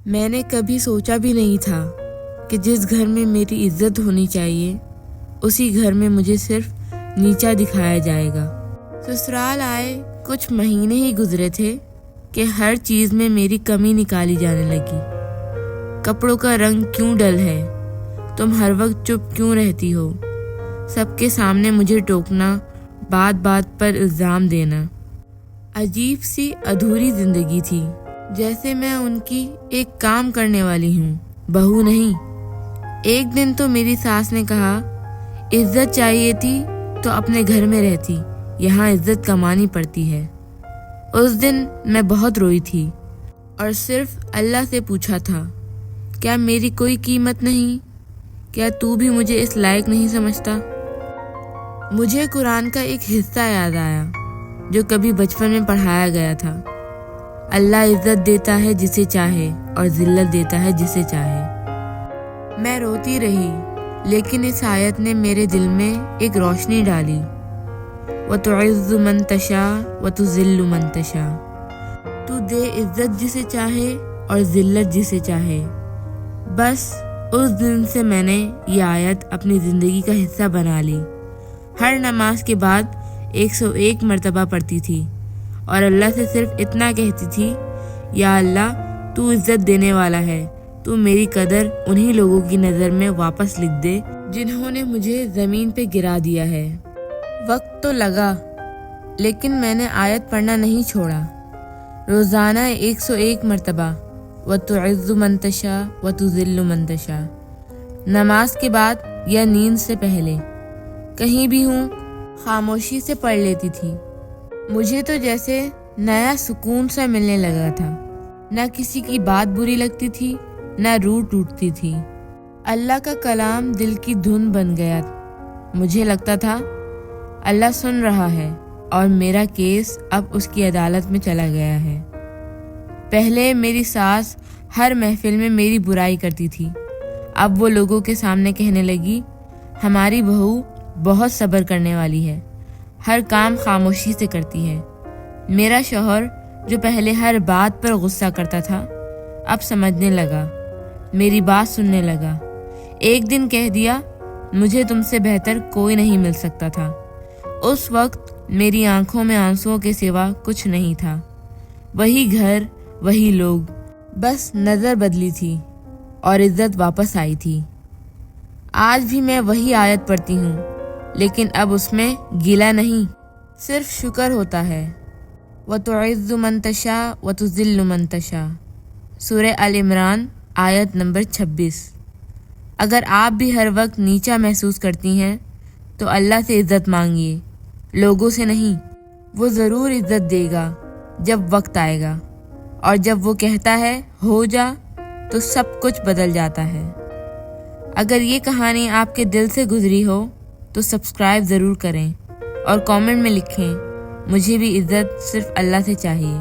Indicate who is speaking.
Speaker 1: میں نے کبھی سوچا بھی نہیں تھا کہ جس گھر میں میری عزت ہونی چاہیے اسی گھر میں مجھے صرف نیچا دکھایا جائے گا۔ سسرال آئے کچھ مہینے ہی گزرے تھے کہ ہر چیز میں میری کمی نکالی جانے لگی۔ کپڑوں کا رنگ کیوں ڈل ہے؟ تم ہر وقت چپ کیوں رہتی ہو؟ سب کے سامنے مجھے ٹوکنا، بات بات پر الزام دینا۔ عجیب سی ادھوری زندگی تھی، جیسے میں ان کی ایک کام کرنے والی ہوں، بہو نہیں۔ ایک دن تو میری ساس نے کہا، عزت چاہیے تھی تو اپنے گھر میں رہتی، یہاں عزت کمانی پڑتی ہے۔ اس دن میں بہت روئی تھی اور صرف اللہ سے پوچھا تھا، کیا میری کوئی قیمت نہیں؟ کیا تو بھی مجھے اس لائق نہیں سمجھتا؟ مجھے قرآن کا ایک حصہ یاد آیا جو کبھی بچپن میں پڑھایا گیا تھا۔ اللہ عزت دیتا ہے جسے چاہے اور ذلت دیتا ہے جسے چاہے۔ میں روتی رہی، لیکن اس آیت نے میرے دل میں ایک روشنی ڈالی۔ وَتُعِزُّ مَن تَشَاءُ وَتُذِلُّ مَن تَشَاءُ۔ تو دے عزت جسے چاہے اور ذلت جسے چاہے۔ بس اس دن سے میں نے یہ آیت اپنی زندگی کا حصہ بنا لی۔ ہر نماز کے بعد 101 مرتبہ پڑھتی تھی اور اللہ سے صرف اتنا کہتی تھی، یا اللہ تو عزت دینے والا ہے، تو میری قدر انہی لوگوں کی نظر میں واپس لکھ دے جنہوں نے مجھے زمین پہ گرا دیا ہے۔ وقت تو لگا، لیکن میں نے آیت پڑھنا نہیں چھوڑا۔ روزانہ 101 مرتبہ وَتُعِزُّ مَن تَشَاءُ وَتُذِلُّ مَن تَشَاءُ، نماز کے بعد یا نیند سے پہلے، کہیں بھی ہوں خاموشی سے پڑھ لیتی تھی۔ مجھے تو جیسے نیا سکون سا ملنے لگا تھا، نہ کسی کی بات بری لگتی تھی، نہ روح ٹوٹتی تھی۔ اللہ کا کلام دل کی دھن بن گیا۔ مجھے لگتا تھا اللہ سن رہا ہے اور میرا کیس اب اس کی عدالت میں چلا گیا ہے۔ پہلے میری ساس ہر محفل میں میری برائی کرتی تھی، اب وہ لوگوں کے سامنے کہنے لگی، ہماری بہو بہت صبر کرنے والی ہے، ہر کام خاموشی سے کرتی ہے۔ میرا شوہر جو پہلے ہر بات پر غصہ کرتا تھا، اب سمجھنے لگا، میری بات سننے لگا۔ ایک دن کہہ دیا، مجھے تم سے بہتر کوئی نہیں مل سکتا تھا۔ اس وقت میری آنکھوں میں آنسوؤں کے سوا کچھ نہیں تھا۔ وہی گھر، وہی لوگ، بس نظر بدلی تھی اور عزت واپس آئی تھی۔ آج بھی میں وہی آیت پڑھتی ہوں، لیکن اب اس میں گیلا نہیں، صرف شکر ہوتا ہے۔ وَتُعِزُّ مَن تَشَاءُ وَتُذِلُّ مَن تَشَاءُ، سورہ آل عمران، آیت نمبر 26۔ اگر آپ بھی ہر وقت نیچا محسوس کرتی ہیں تو اللہ سے عزت مانگیے، لوگوں سے نہیں۔ وہ ضرور عزت دے گا جب وقت آئے گا، اور جب وہ کہتا ہے ہو جا تو سب کچھ بدل جاتا ہے۔ اگر یہ کہانی آپ کے دل سے گزری ہو تو سبسکرائب ضرور کریں اور کامنٹ میں لکھیں، مجھے بھی عزت صرف اللہ سے چاہیے۔